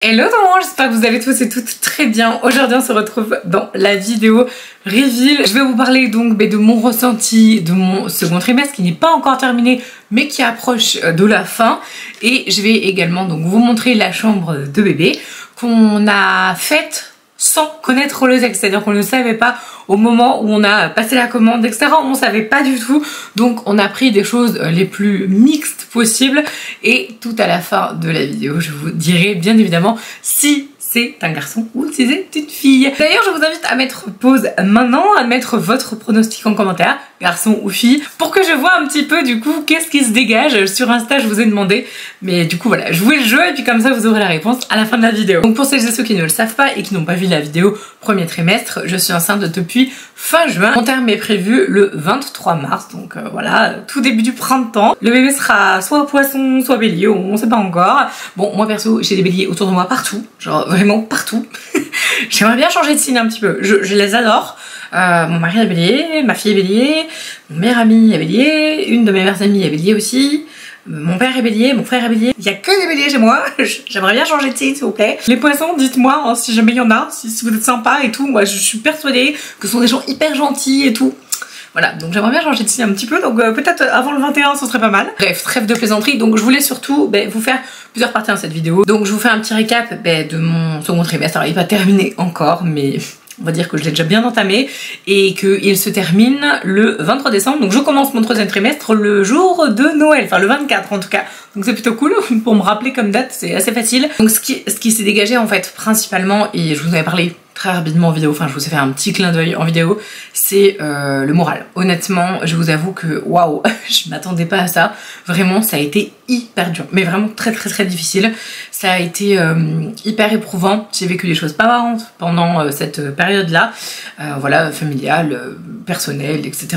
Hello tout le monde, j'espère que vous allez tous et toutes très bien. Aujourd'hui on se retrouve dans la vidéo reveal. Je vais vous parler donc de mon ressenti de mon second trimestre qui n'est pas encore terminé mais qui approche de la fin. Et je vais également donc vous montrer la chambre de bébé qu'on a faite sans connaître le texte, c'est-à-dire qu'on ne savait pas au moment où on a passé la commande, etc. On ne savait pas du tout, donc on a pris des choses les plus mixtes possibles et tout à la fin de la vidéo, je vous dirai bien évidemment si c'est un garçon ou si c'est une fille. D'ailleurs, je vous invite à mettre pause maintenant, à mettre votre pronostic en commentaire, garçon ou fille, pour que je vois un petit peu du coup qu'est-ce qui se dégage. Sur Insta, je vous ai demandé, mais du coup voilà, jouez le jeu et puis comme ça vous aurez la réponse à la fin de la vidéo. Donc pour celles et ceux qui ne le savent pas et qui n'ont pas vu la vidéo premier trimestre, je suis enceinte depuis fin juin. Mon terme est prévu le 23 mars, donc voilà, tout début du printemps. Le bébé sera soit poisson, soit bélier, on sait pas encore. Bon, moi perso, j'ai des béliers autour de moi partout, genre vraiment partout. J'aimerais bien changer de signe un petit peu, je les adore. Mon mari est bélier, ma fille est bélier, mon meilleur ami est bélier, une de mes meilleures amies est bélier aussi. Mon père est bélier, mon frère est bélier. Il y a que des béliers chez moi. J'aimerais bien changer de signe s'il vous plaît. Les poissons, dites-moi hein, si jamais il y en a, si vous êtes sympa et tout. Moi je suis persuadée que ce sont des gens hyper gentils et tout. Voilà, donc j'aimerais bien changer de signe un petit peu, donc peut-être avant le 21 ce serait pas mal. Bref, trêve de plaisanterie, donc je voulais surtout vous faire plusieurs parties dans cette vidéo. Donc je vous fais un petit récap de mon second trimestre. Alors il n'est pas terminé encore, mais on va dire que je l'ai déjà bien entamé et qu'il se termine le 23 décembre. Donc je commence mon troisième trimestre le jour de Noël, enfin le 24 en tout cas. Donc c'est plutôt cool pour me rappeler comme date, c'est assez facile. Donc ce qui s'est dégagé en fait principalement, et je vous en avais parlé très rapidement en vidéo, enfin je vous ai fait un petit clin d'œil en vidéo, c'est le moral. Honnêtement, je vous avoue que waouh, je m'attendais pas à ça. Vraiment, ça a été hyper dur, mais vraiment très difficile. Ça a été hyper éprouvant. J'ai vécu des choses pas marrantes pendant cette période-là, voilà, familiale, personnelle, etc.,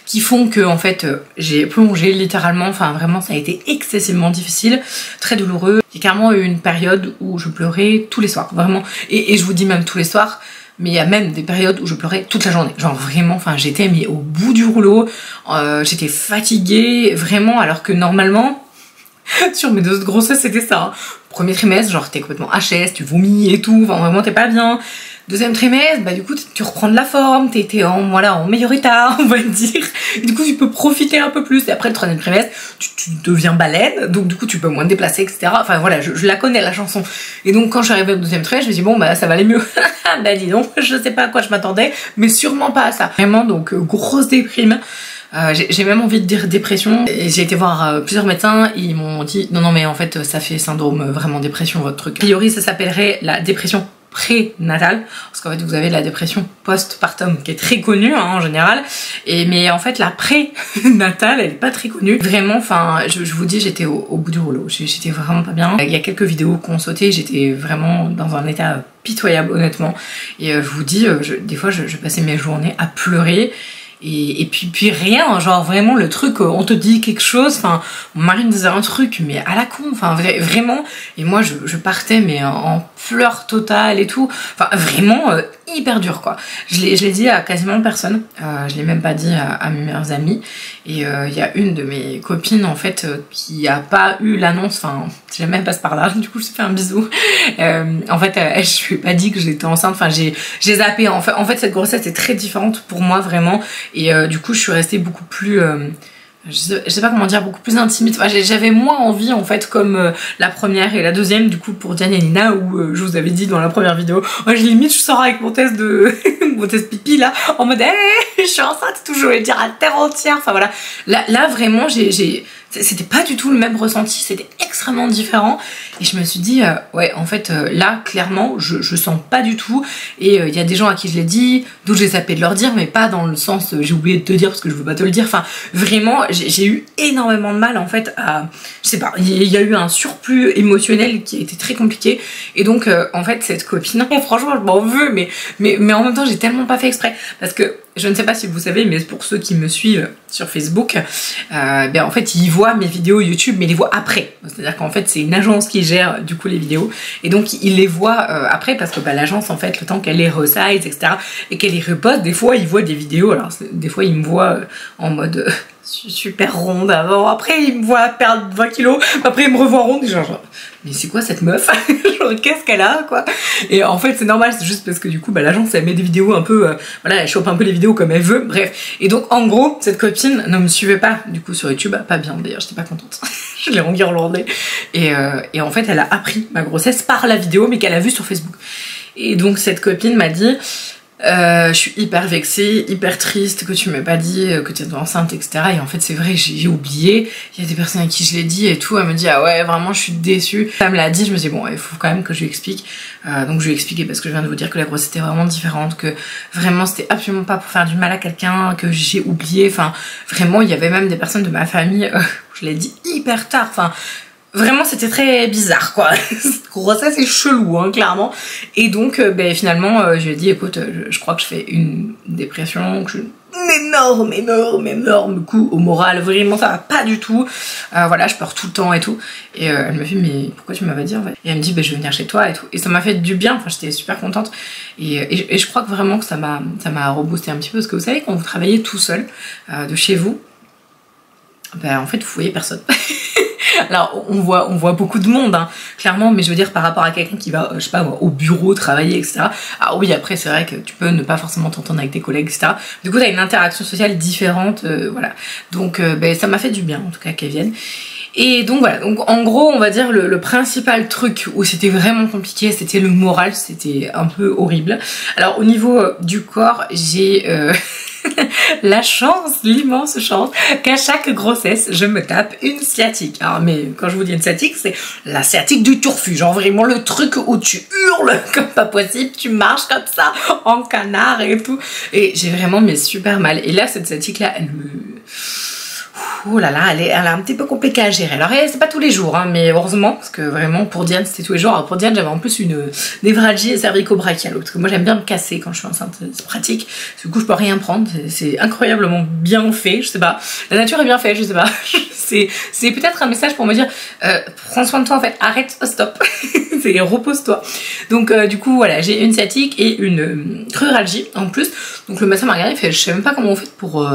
qui font que en fait j'ai plongé littéralement. Enfin vraiment, ça a été excessivement difficile, très douloureux. Il y a carrément eu une période où je pleurais tous les soirs, vraiment. Et je vous dis même tous les soirs, mais il y a même des périodes où je pleurais toute la journée. Genre vraiment, enfin j'étais mis au bout du rouleau, j'étais fatiguée, vraiment, alors que normalement, sur mes 2 grossesses c'était ça. Hein. Premier trimestre, genre t'es complètement HS, tu vomis et tout, enfin vraiment t'es pas bien. Deuxième trimestre, du coup tu reprends de la forme, t'es en meilleur état, on va dire. Et du coup tu peux profiter un peu plus. Et après le troisième trimestre, tu deviens baleine, donc du coup tu peux moins te déplacer, etc. Enfin voilà, je la connais la chanson. Et donc quand je suis arrivée au deuxième trimestre, je me suis dit bon ça va aller mieux. Dis donc, je sais pas à quoi je m'attendais, mais sûrement pas à ça. Vraiment donc grosse déprime. J'ai même envie de dire dépression, et j'ai été voir plusieurs médecins, ils m'ont dit non mais en fait ça fait syndrome vraiment dépression votre truc. A priori ça s'appellerait la dépression prénatale, parce qu'en fait vous avez la dépression postpartum qui est très connue hein, en général, mais en fait la prénatale elle est pas très connue. Vraiment, enfin je vous dis, j'étais au bout du rouleau, j'étais vraiment pas bien. Il y a quelques vidéos qu'on sautait, j'étais vraiment dans un état pitoyable honnêtement, et je vous dis, des fois je passais mes journées à pleurer. Et puis rien, genre vraiment le truc, on te dit quelque chose, enfin mon mari me disait un truc mais à la con, enfin vraiment, et moi je partais mais en pleurs totales et tout, enfin vraiment hyper dur quoi. Je l'ai dit à quasiment personne, je l'ai même pas dit à mes meilleures amies, et il y a une de mes copines en fait qui a pas eu l'annonce, enfin si jamais elle passe par là, du coup je lui fais un bisou. En fait je lui ai pas dit que j'étais enceinte, enfin j'ai zappé, en fait cette grossesse est très différente pour moi vraiment. Et du coup je suis restée beaucoup plus je sais pas comment dire, beaucoup plus intimide. Enfin, j'avais moins envie en fait comme la première et la deuxième, du coup pour Diane et Nina, où je vous avais dit dans la première vidéo, moi limite je sors avec mon test de mon test pipi là en mode hey, je suis enceinte, tout, je voulais dire à terre entière. Enfin voilà, là vraiment c'était pas du tout le même ressenti, c'était extrêmement différent, et je me suis dit ouais en fait là clairement je sens pas du tout. Et il y a des gens à qui je l'ai dit, d'autres j'ai zappé de leur dire, mais pas dans le sens j'ai oublié de te dire parce que je veux pas te le dire. Enfin vraiment j'ai eu énormément de mal en fait à, je sais pas, il y a eu un surplus émotionnel qui a été très compliqué. Et donc en fait cette copine, franchement je m'en veux, mais en même temps j'ai tellement pas fait exprès, parce que je ne sais pas si vous savez, mais pour ceux qui me suivent sur Facebook, en fait ils voient mes vidéos YouTube, mais ils les voient après. C'est-à-dire qu'en fait c'est une agence qui gère du coup les vidéos, et donc ils les voient après, parce que l'agence en fait le temps qu'elle les resize etc et qu'elle les reposte, des fois ils voient des vidéos, alors des fois ils me voient en mode super ronde. Alors, après il me voit perdre 20 kilos, après il me revoit ronde et genre mais c'est quoi cette meuf? Genre qu'est-ce qu'elle a quoi? Et en fait c'est normal, c'est juste parce que du coup bah, l'agence elle met des vidéos un peu, voilà elle chope un peu les vidéos comme elle veut, bref. Et donc en gros cette copine ne me suivait pas du coup sur YouTube, pas bien d'ailleurs, j'étais pas contente. Je l'ai enguirlandée. Et en fait elle a appris ma grossesse par la vidéo mais qu'elle a vue sur Facebook. Et donc cette copine m'a dit je suis hyper vexée, hyper triste que tu m'aies pas dit que tu étais enceinte, etc. Et en fait c'est vrai, j'ai oublié. Il y a des personnes à qui je l'ai dit et tout. Elle me dit ah ouais vraiment je suis déçue. Elle me l'a dit, je me dis bon il faut quand même que je lui explique. Donc je lui ai expliqué parce que je viens de vous dire que la grossesse était vraiment différente, que vraiment c'était absolument pas pour faire du mal à quelqu'un, que j'ai oublié. Enfin vraiment il y avait même des personnes de ma famille, je l'ai dit hyper tard. Enfin vraiment c'était très bizarre quoi. Grossesse c'est chelou hein, clairement. Et donc ben, finalement je lui ai dit écoute je crois que je fais une dépression, que je énorme coup au moral, vraiment ça va pas du tout, voilà je pleure tout le temps et tout. Et elle me fait mais pourquoi tu m'avais dit en fait? Et elle me dit bah, je vais venir chez toi et tout. Et ça m'a fait du bien, enfin j'étais super contente. Et je crois que vraiment que ça m'a reboosté un petit peu parce que vous savez quand vous travaillez tout seul de chez vous, ben en fait vous voyez personne. Alors on voit beaucoup de monde hein, clairement, mais je veux dire par rapport à quelqu'un qui va je sais pas au bureau travailler etc. Ah oui après c'est vrai que tu peux ne pas forcément t'entendre avec tes collègues etc. Du coup t'as une interaction sociale différente, voilà. Donc ben, ça m'a fait du bien en tout cas qu'elle vienne. Et donc voilà, donc en gros on va dire le principal truc où c'était vraiment compliqué c'était le moral, c'était un peu horrible. Alors au niveau du corps j'ai la chance, l'immense chance qu'à chaque grossesse je me tape une sciatique. Alors mais quand je vous dis une sciatique c'est la sciatique du turfu, genre vraiment le truc où tu hurles comme pas possible, tu marches comme ça en canard et tout. Et j'ai vraiment mais super mal. Et là cette sciatique là elle me... Oh là là, elle est un petit peu compliquée à gérer. Alors c'est pas tous les jours, hein, mais heureusement, parce que vraiment pour Diane c'était tous les jours. Alors pour Diane j'avais en plus une névralgie cervico-brachiale, parce que moi j'aime bien me casser quand je suis enceinte, c'est pratique. Du coup je peux rien prendre, c'est incroyablement bien fait, je sais pas. La nature est bien faite, je sais pas. C'est peut-être un message pour me dire prends soin de toi en fait, arrête, stop. C'est repose-toi. Donc du coup voilà, j'ai une sciatique et une cruralgie en plus. Donc le médecin m'a regardé, il fait je sais même pas comment on fait pour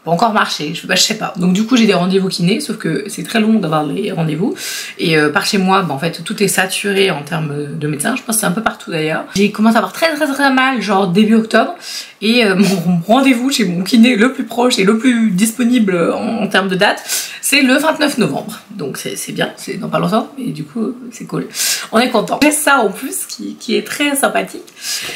encore marcher, je sais pas. Donc du coup j'ai des rendez-vous kiné, sauf que c'est très long d'avoir les rendez-vous. Et par chez moi, bah, en fait tout est saturé en termes de médecins, je pense que c'est un peu partout d'ailleurs. J'ai commencé à avoir très mal, genre début octobre. Et mon rendez-vous chez mon kiné le plus proche et le plus disponible en termes de date, c'est le 29 novembre. Donc c'est bien, c'est dans pas longtemps, mais du coup c'est cool. On est content. J'ai ça en plus qui est très sympathique.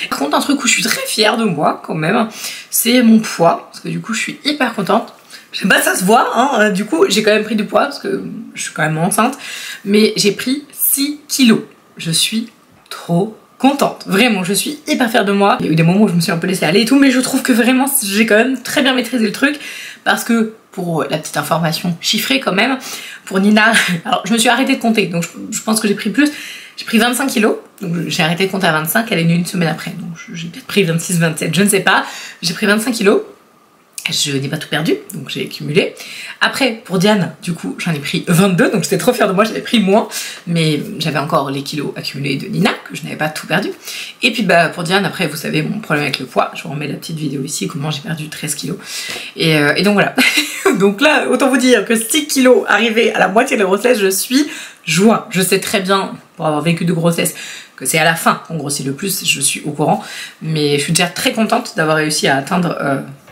Par contre un truc où je suis très fière de moi quand même, c'est mon poids. Parce que du coup je suis hyper contente. Je sais pas, ça se voit, hein. Du coup j'ai quand même pris du poids parce que je suis quand même enceinte. Mais j'ai pris 6 kilos. Je suis trop contente, vraiment je suis hyper fière de moi. Il y a eu des moments où je me suis un peu laissée aller et tout, mais je trouve que vraiment j'ai quand même très bien maîtrisé le truc. Parce que pour la petite information chiffrée quand même, pour Nina, alors je me suis arrêtée de compter, donc je pense que j'ai pris plus. J'ai pris 25 kilos, donc j'ai arrêté de compter à 25, elle est née une semaine après, donc j'ai peut-être pris 26, 27, je ne sais pas. J'ai pris 25 kilos. Je n'ai pas tout perdu, donc j'ai accumulé. Après, pour Diane, du coup, j'en ai pris 22, donc j'étais trop fière de moi, j'avais pris moins. Mais j'avais encore les kilos accumulés de Nina, que je n'avais pas tout perdu. Et puis bah pour Diane, après, vous savez, mon problème avec le poids, je vous remets la petite vidéo ici, comment j'ai perdu 13 kilos. Et donc voilà. Donc là, autant vous dire que 6 kilos arrivés à la moitié de la grossesse, je suis joie. Je sais très bien, pour avoir vécu de grossesse, que c'est à la fin qu'on grossit le plus, je suis au courant. Mais je suis déjà très contente d'avoir réussi à atteindre...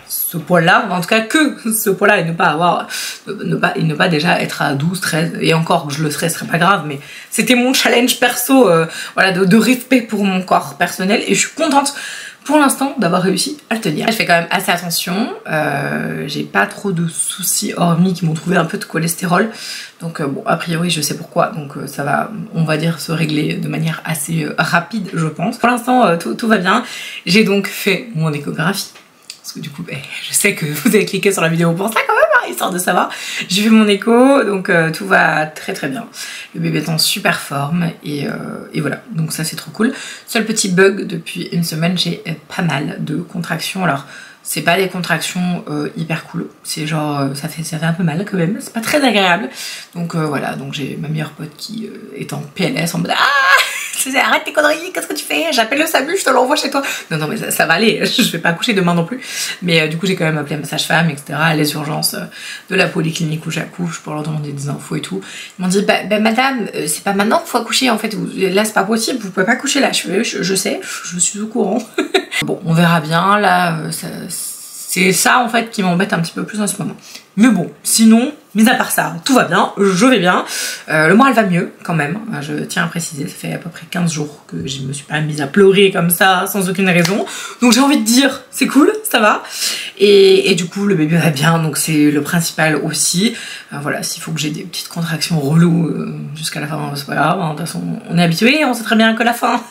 ce poids-là, en tout cas que ce poids-là et ne pas déjà être à 12, 13, et encore que je le serais, ce serait pas grave, mais c'était mon challenge perso, voilà, de respect pour mon corps personnel, et je suis contente pour l'instant d'avoir réussi à le tenir. Je fais quand même assez attention, j'ai pas trop de soucis hormis qui m'ont trouvé un peu de cholestérol, donc bon a priori je sais pourquoi, donc ça va on va dire se régler de manière assez rapide je pense. Pour l'instant tout va bien, j'ai donc fait mon échographie. Parce que du coup, je sais que vous avez cliqué sur la vidéo pour ça quand même, hein, histoire de savoir. J'ai fait mon écho, donc tout va très bien. Le bébé est en super forme et voilà, donc ça c'est trop cool. Seul petit bug, depuis une semaine, j'ai pas mal de contractions. Alors, c'est pas des contractions hyper cool, c'est genre, ça fait un peu mal quand même, c'est pas très agréable. Donc voilà, donc j'ai ma meilleure pote qui est en PLS, en mode ah Je disais arrête tes conneries, qu'est-ce que tu fais? J'appelle le SAMU, je te l'envoie chez toi. Non non mais ça va aller, je vais pas accoucher demain non plus. Mais du coup j'ai quand même appelé ma sage-femme, etc. Les urgences de la polyclinique où j'accouche pour leur demander des infos et tout. Ils m'ont dit bah madame, c'est pas maintenant qu'il faut accoucher en fait, là c'est pas possible, vous pouvez pas accoucher là. Je sais, je suis au courant. Bon on verra bien, là c'est ça en fait qui m'embête un petit peu plus en ce moment. Mais bon, sinon, mis à part ça, tout va bien, je vais bien. Le moral va mieux quand même, je tiens à préciser, ça fait à peu près 15 jours que je me suis pas mise à pleurer comme ça, sans aucune raison. Donc j'ai envie de dire, c'est cool, ça va. Et du coup, le bébé va bien, donc c'est le principal aussi. Voilà, s'il faut que j'ai des petites contractions reloues jusqu'à la fin, c'est pas grave, hein, de toute façon, on est habitué, on sait très bien que la fin,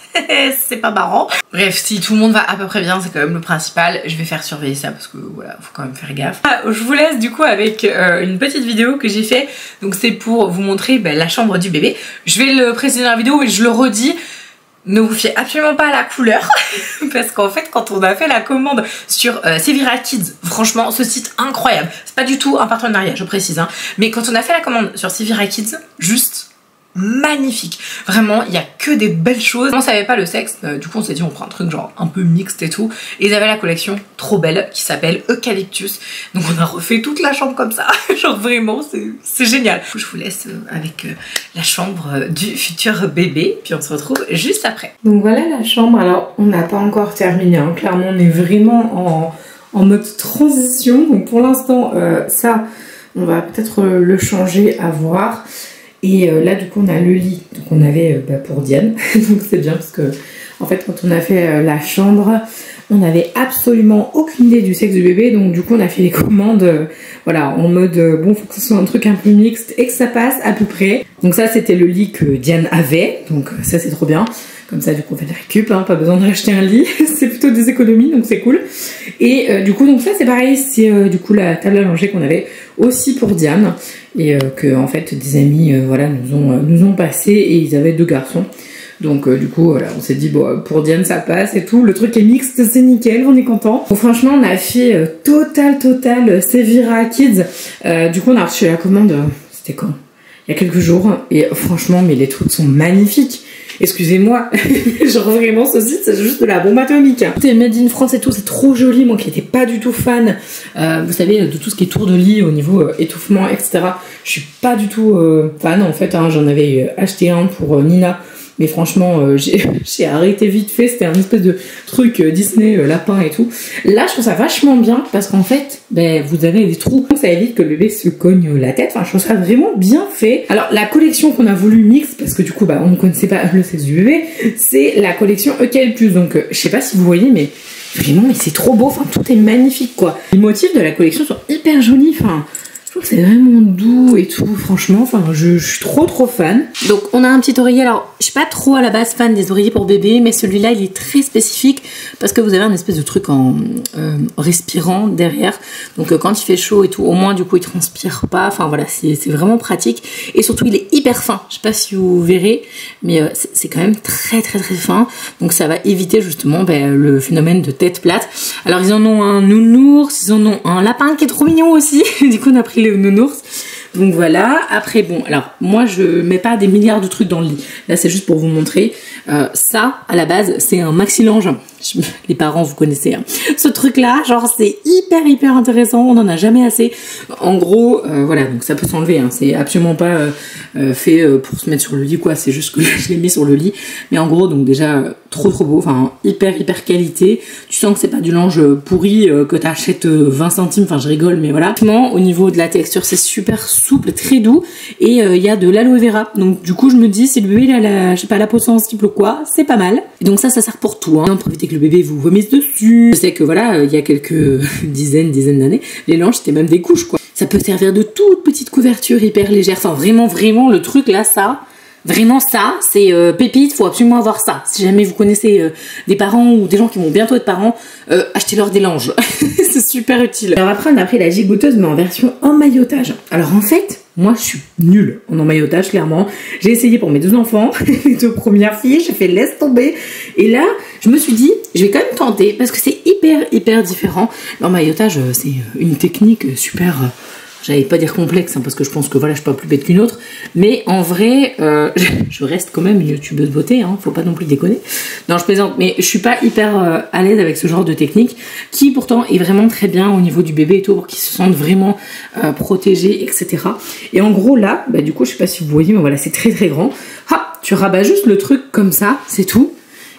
c'est pas marrant. Bref, si tout le monde va à peu près bien, c'est quand même le principal. Je vais faire surveiller ça parce que voilà, faut quand même faire gaffe. Je vous laisse du coup avec une petite vidéo que j'ai fait, donc c'est pour vous montrer la chambre du bébé. Je vais le préciser dans la vidéo et je le redis, ne vous fiez absolument pas à la couleur parce qu'en fait quand on a fait la commande sur Sevira Kids, franchement ce site incroyable, c'est pas du tout un partenariat je précise hein, mais quand on a fait la commande sur Sevira Kids, juste magnifique, vraiment il y a que des belles choses. On savait pas le sexe, du coup on s'est dit on prend un truc genre un peu mixte et tout, et ils avaient la collection trop belle qui s'appelle Eucalyptus, donc on a refait toute la chambre comme ça. Genre vraiment c'est génial. Je vous laisse avec la chambre du futur bébé, puis on se retrouve juste après. Donc voilà la chambre, alors on n'a pas encore terminé hein. Clairement on est vraiment en mode transition, donc pour l'instant ça on va peut-être le changer à voir. Et là du coup on a le lit, donc on avait pour Diane, donc c'est bien parce que en fait quand on a fait la chambre, on n'avait absolument aucune idée du sexe du bébé, donc du coup on a fait les commandes voilà en mode bon faut que ce soit un truc un peu mixte et que ça passe à peu près. Donc ça c'était le lit que Diane avait, donc ça c'est trop bien. Comme ça du coup on fait des récup, hein, pas besoin de racheter un lit, c'est plutôt des économies donc c'est cool. Et du coup donc ça c'est pareil, c'est du coup la table à langer qu'on avait aussi pour Diane et que en fait des amis voilà nous ont passé et ils avaient 2 garçons. Donc du coup voilà on s'est dit bon pour Diane ça passe et tout, le truc est mixte, c'est nickel, on est content. Donc franchement on a fait total Sevira Kids. Du coup on a reçu la commande, c'était quand? Il y a quelques jours et franchement mais les trucs sont magnifiques. Excusez-moi, genre vraiment ce site c'est juste de la bombe atomique. C'est made in France et tout, c'est trop joli, moi qui n'étais pas du tout fan, vous savez, de tout ce qui est tour de lit au niveau étouffement, etc. Je suis pas du tout fan en fait, hein. J'en avais acheté un pour Nina. Mais franchement, j'ai arrêté vite fait, c'était un espèce de truc Disney, lapin et tout. Là, je trouve ça vachement bien parce qu'en fait, vous avez des trous. Ça évite que le bébé se cogne la tête. Enfin, je trouve ça vraiment bien fait. Alors, la collection qu'on a voulu mix, parce que du coup, on ne connaissait pas le sexe du bébé, c'est la collection Eucalyptus. Donc, je sais pas si vous voyez, mais vraiment, c'est trop beau. Enfin, tout est magnifique, quoi. Les motifs de la collection sont hyper jolis. Enfin, c'est vraiment doux et tout, franchement, enfin je suis trop fan. Donc on a un petit oreiller, alors je suis pas trop à la base fan des oreillers pour bébé, mais celui-là il est très spécifique parce que vous avez un espèce de truc en respirant derrière, donc quand il fait chaud et tout, au moins du coup il transpire pas, enfin voilà, c'est vraiment pratique et surtout il est hyper fin, je sais pas si vous verrez, mais c'est quand même très fin, donc ça va éviter justement le phénomène de tête plate. Alors ils en ont un nounours, ils en ont un lapin qui est trop mignon aussi, du coup on a pris le nounours. Donc voilà, après bon, alors moi je mets pas des milliards de trucs dans le lit, là c'est juste pour vous montrer, ça à la base c'est un maxillange, les parents vous connaissez hein. Ce truc là, genre c'est hyper intéressant, on en a jamais assez, en gros voilà, donc ça peut s'enlever, hein. C'est absolument pas fait pour se mettre sur le lit quoi, c'est juste que je l'ai mis sur le lit, mais en gros donc déjà trop beau, enfin hyper qualité, tu sens que c'est pas du linge pourri que t'achètes 20 centimes, enfin je rigole mais voilà. Au niveau de la texture c'est super souple, très doux et il y a de l'aloe vera, donc du coup je me dis si le bébé il a je sais pas la peau sensible ou quoi, c'est pas mal. Et donc ça sert pour tout, hein. Profitez que le bébé vous vomisse dessus. Je sais que voilà, il y a quelques dizaines d'années, les langes c'était même des couches quoi. Ça peut servir de toute petite couverture hyper légère, enfin vraiment le truc là, ça vraiment ça, c'est pépite, faut absolument avoir ça. Si jamais vous connaissez des parents ou des gens qui vont bientôt être parents, achetez-leur des langes. C'est super utile. Alors après on a pris la gigoteuse mais en version emmaillotage. Alors en fait, moi je suis nulle en emmaillotage clairement. J'ai essayé pour mes 2 enfants, les 2 premières filles, j'ai fait laisse tomber. Et là, je me suis dit, je vais quand même tenter parce que c'est hyper différent. L'emmaillotage c'est une technique super... j'allais pas dire complexe, hein, parce que je pense que voilà, je suis pas plus bête qu'une autre, mais en vrai, je reste quand même une youtubeuse beauté, hein, faut pas non plus déconner. Non, je plaisante, mais je suis pas hyper à l'aise avec ce genre de technique, qui pourtant est vraiment très bien au niveau du bébé et tout, pour qu'il se sente vraiment protégé, etc. Et en gros là, bah, du coup, je sais pas si vous voyez, mais voilà, c'est très très grand. Ah, tu rabats juste le truc comme ça, c'est tout.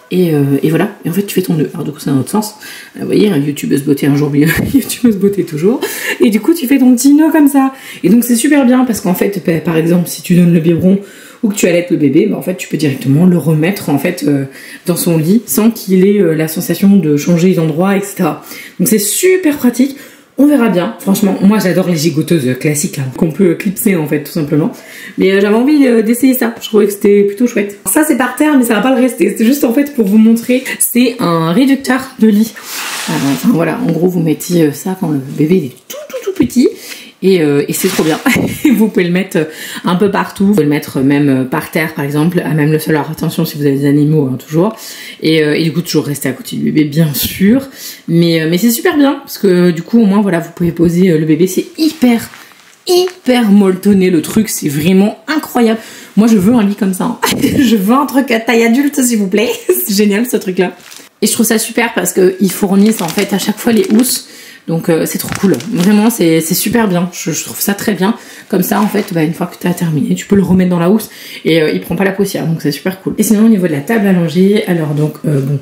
Et voilà, et en fait tu fais ton nœud. Alors du coup c'est un autre sens. Vous voyez, youtubeuse beauté un jour, youtubeuse beauté toujours. Et du coup tu fais ton petit nœud comme ça. Et donc c'est super bien parce qu'en fait, bah, par exemple, si tu donnes le biberon ou que tu allaites le bébé, bah, en fait tu peux directement le remettre en fait dans son lit sans qu'il ait la sensation de changer d'endroit, etc. Donc c'est super pratique. On verra bien. Franchement, moi j'adore les gigoteuses classiques, hein, qu'on peut clipser en fait tout simplement. Mais j'avais envie d'essayer ça. Je trouvais que c'était plutôt chouette. Ça c'est par terre, mais ça va pas le rester. C'est juste en fait pour vous montrer. C'est un réducteur de lit. Enfin voilà, en gros vous mettez ça quand le bébé il est tout petit. Et c'est trop bien. Vous pouvez le mettre un peu partout. Vous pouvez le mettre même par terre par exemple, à même le sol. Alors attention si vous avez des animaux, hein, toujours. Et du coup toujours rester à côté du bébé bien sûr. Mais c'est super bien parce que du coup au moins voilà, vous pouvez poser le bébé. C'est hyper molletonné le truc. C'est vraiment incroyable. Moi je veux un lit comme ça, hein. Je veux un truc à taille adulte s'il vous plaît. C'est génial ce truc là. Et je trouve ça super parce qu'ils fournissent en fait à chaque fois les housses. Donc c'est trop cool, vraiment c'est super bien, je trouve ça très bien. Comme ça en fait, bah, une fois que tu as terminé, tu peux le remettre dans la housse et il prend pas la poussière, donc c'est super cool. Et sinon au niveau de la table allongée, alors donc bon,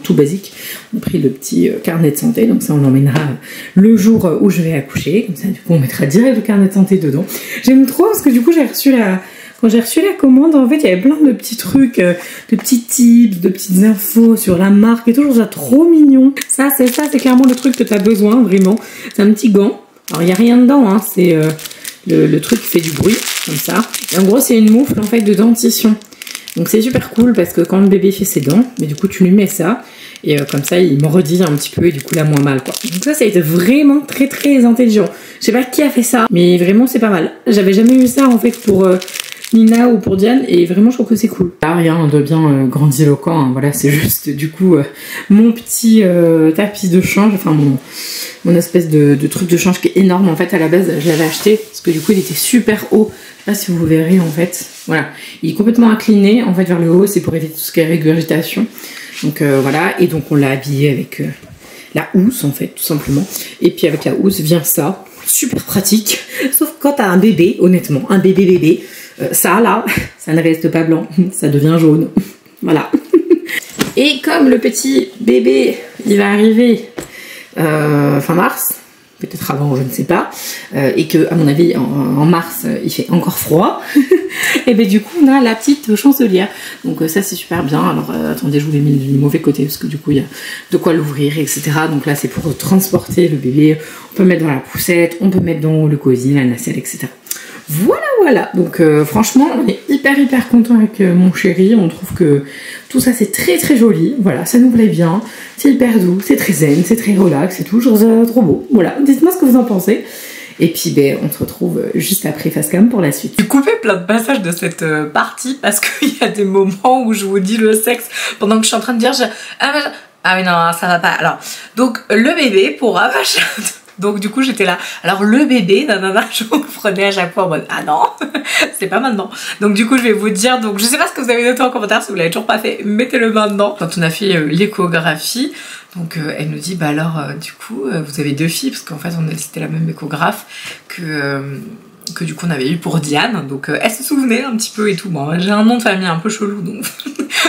tout basique, on a pris le petit carnet de santé, donc ça on l'emmènera le jour où je vais accoucher, comme ça du coup on mettra direct le carnet de santé dedans. J'aime trop parce que du coup quand j'ai reçu la commande, en fait, il y avait plein de petits trucs, de petits tips, de petites infos sur la marque et tout. Je trouve ça trop mignon. Ça, c'est clairement le truc que tu as besoin, vraiment. C'est un petit gant. Alors, il n'y a rien dedans, hein. C'est le truc qui fait du bruit, comme ça. Et en gros, c'est une moufle, en fait, de dentition. Donc, c'est super cool parce que quand le bébé fait ses dents, mais du coup, tu lui mets ça. Et comme ça, il mordit un petit peu et du coup, il a moins mal, quoi. Donc ça a été vraiment très, très intelligent. Je sais pas qui a fait ça, mais vraiment, c'est pas mal. J'avais jamais eu ça, en fait, pour Nina ou pour Diane, et vraiment je trouve que c'est cool. Là rien de bien grandiloquent, hein. Voilà, c'est juste du coup mon petit tapis de change, enfin mon espèce de truc de change qui est énorme. En fait à la base je l'avais acheté parce que du coup il était super haut. Là si vous verrez en fait, voilà, il est complètement incliné en fait vers le haut, c'est pour éviter tout ce qui est régurgitation. Donc voilà, et donc on l'a habillé avec la housse en fait tout simplement. Et puis avec la housse vient ça, super pratique. Sauf quand t'as un bébé, honnêtement, un bébé. Ça là, ça ne reste pas blanc, ça devient jaune. Voilà. Et comme le petit bébé, il va arriver fin mars, peut-être avant, je ne sais pas, et que à mon avis en mars il fait encore froid, et bien du coup on a la petite chancelière. Donc ça c'est super bien. Alors attendez, je vous l'ai mis du mauvais côté parce que du coup il y a de quoi l'ouvrir, etc. Donc là c'est pour transporter le bébé. On peut mettre dans la poussette, on peut mettre dans le cosy, la nacelle, etc. Voilà, donc franchement on est hyper content avec mon chéri, on trouve que tout ça c'est très joli, voilà, ça nous plaît bien, c'est hyper doux, c'est très zen, c'est très relax et tout, je trouve ça trop beau, voilà, dites-moi ce que vous en pensez. Et puis ben, on se retrouve juste après Facecam pour la suite. J'ai coupé plein de passages de cette partie parce qu'il y a des moments où je vous dis le sexe pendant que je suis en train de dire ah mais non ça va pas. Alors donc le bébé pour donc du coup j'étais là, alors le bébé, nanana, je vous prenais à chaque fois en mode ah non, c'est pas maintenant. Donc du coup je vais vous dire, donc je sais pas ce que vous avez noté en commentaire, si vous l'avez toujours pas fait, mettez-le maintenant. Quand on a fait l'échographie, donc elle nous dit bah alors du coup vous avez deux filles, parce qu'en fait c'était la même échographe que du coup on avait eu pour Diane, donc elle se souvenait un petit peu et tout. Bon, j'ai un nom de famille un peu chelou, donc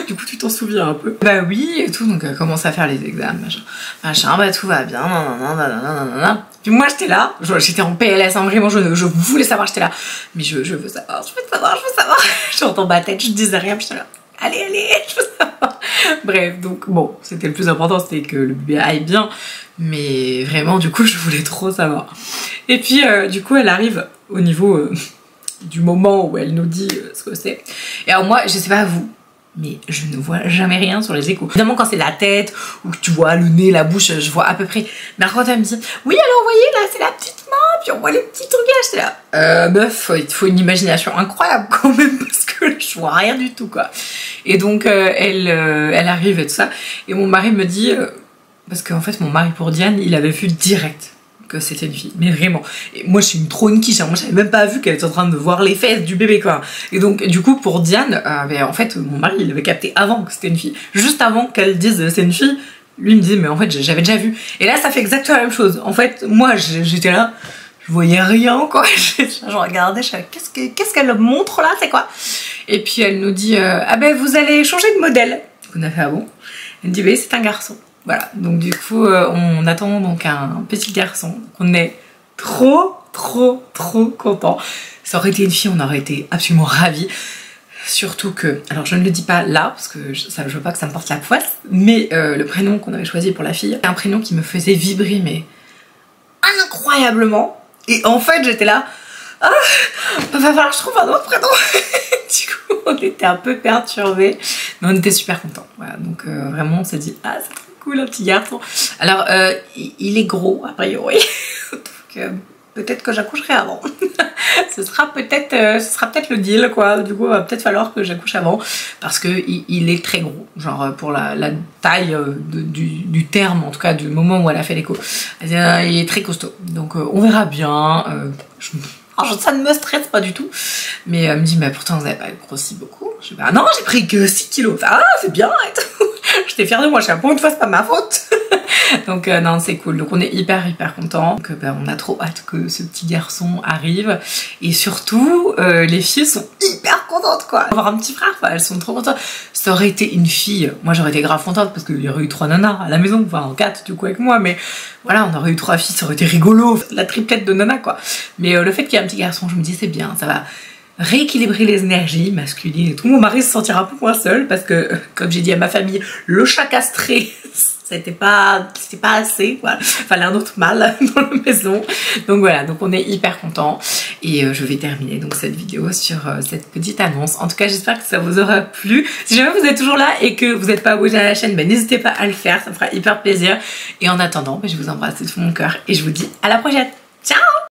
du coup tu t'en souviens un peu. Bah oui et tout, donc elle commence à faire les examens, machin, bah tout va bien, nanana. Puis moi j'étais là, j'étais en PLS, hein, vraiment je voulais savoir, j'étais là, mais je veux savoir, je veux savoir. J'entends ma tête, je disais rien, puis j'étais là, allez, je veux savoir. Bref, donc bon, c'était le plus important, c'était que le bébé aille bien, mais vraiment du coup je voulais trop savoir. Et puis du coup elle arrive au niveau du moment où elle nous dit ce que c'est. Et alors moi, je sais pas vous, mais je ne vois jamais rien sur les échos. Évidemment quand c'est la tête, ou que tu vois le nez, la bouche, je vois à peu près. Mais alors quand elle me dit, oui alors vous voyez là c'est la petite main, puis on voit les petits trucs là, j'étais là. Meuf, il te faut une imagination incroyable quand même, parce que je vois rien du tout quoi. Et donc elle arrive et tout ça, et mon mari me dit, parce qu'en fait mon mari pour Diane, il avait vu direct que c'était une fille, mais vraiment. Et moi je suis trop une quiche, hein. Moi j'avais même pas vu qu'elle était en train de voir les fesses du bébé quoi. Et donc du coup pour Diane, en fait mon mari il avait capté avant que c'était une fille, juste avant qu'elle dise c'est une fille, lui me dit mais en fait j'avais déjà vu. Et là ça fait exactement la même chose. En fait moi j'étais là, je voyais rien quoi, je regardais, je savais qu'est-ce qu'elle montre là, c'est quoi? Et puis elle nous dit ah ben vous allez changer de modèle. On a fait ah bon? Elle me dit oui c'est un garçon. Voilà, donc du coup on attend donc un petit garçon. On est trop content. Ça aurait été une fille, on aurait été absolument ravis. Surtout que, alors je ne le dis pas là parce que je veux pas que ça me porte la poisse, mais le prénom qu'on avait choisi pour la fille, c'est un prénom qui me faisait vibrer mais incroyablement. Et en fait j'étais là, ah, va falloir que je trouve un autre prénom. Du coup on était un peu perturbés, mais on était super contents. Voilà, donc vraiment on s'est dit ah c'est trop cool un petit garçon. Alors il est gros a priori, donc peut-être que j'accoucherai avant. ce sera peut-être le deal quoi. Du coup il va peut-être falloir que j'accouche avant parce que il est très gros, genre pour la taille du terme, en tout cas du moment où elle a fait l'écho. Il est très costaud, donc on verra bien. Alors, ça ne me stresse pas du tout, mais elle me dit mais pourtant vous n'avez pas grossi beaucoup. Je dis bah non j'ai pris que 6 kilos. Ah c'est bien et tout. J'étais fière de moi, je sais pas, une fois c'est pas ma faute. Donc non c'est cool, donc on est hyper contents. Donc on a trop hâte que ce petit garçon arrive. Et surtout les filles sont hyper contentes quoi. Avoir un petit frère, enfin, elles sont trop contentes. Ça aurait été une fille, moi j'aurais été grave contente parce qu'il y aurait eu 3 nanas à la maison, enfin 4 du coup avec moi, mais voilà on aurait eu 3 filles, ça aurait été rigolo, la triplette de nanas quoi. Mais le fait qu'il y ait un petit garçon, je me dis c'est bien, ça va rééquilibrer les énergies masculines et tout. Mon mari se sentira un peu moins seul parce que comme j'ai dit à ma famille, le chat castré c'était pas assez, voilà. Fallait un autre mâle dans la maison. Donc voilà, donc on est hyper contents et je vais terminer donc cette vidéo sur cette petite annonce. En tout cas j'espère que ça vous aura plu. Si jamais vous êtes toujours là et que vous n'êtes pas abonné à la chaîne, ben, n'hésitez pas à le faire, ça me fera hyper plaisir. Et en attendant, ben, je vous embrasse de tout mon cœur et je vous dis à la prochaine.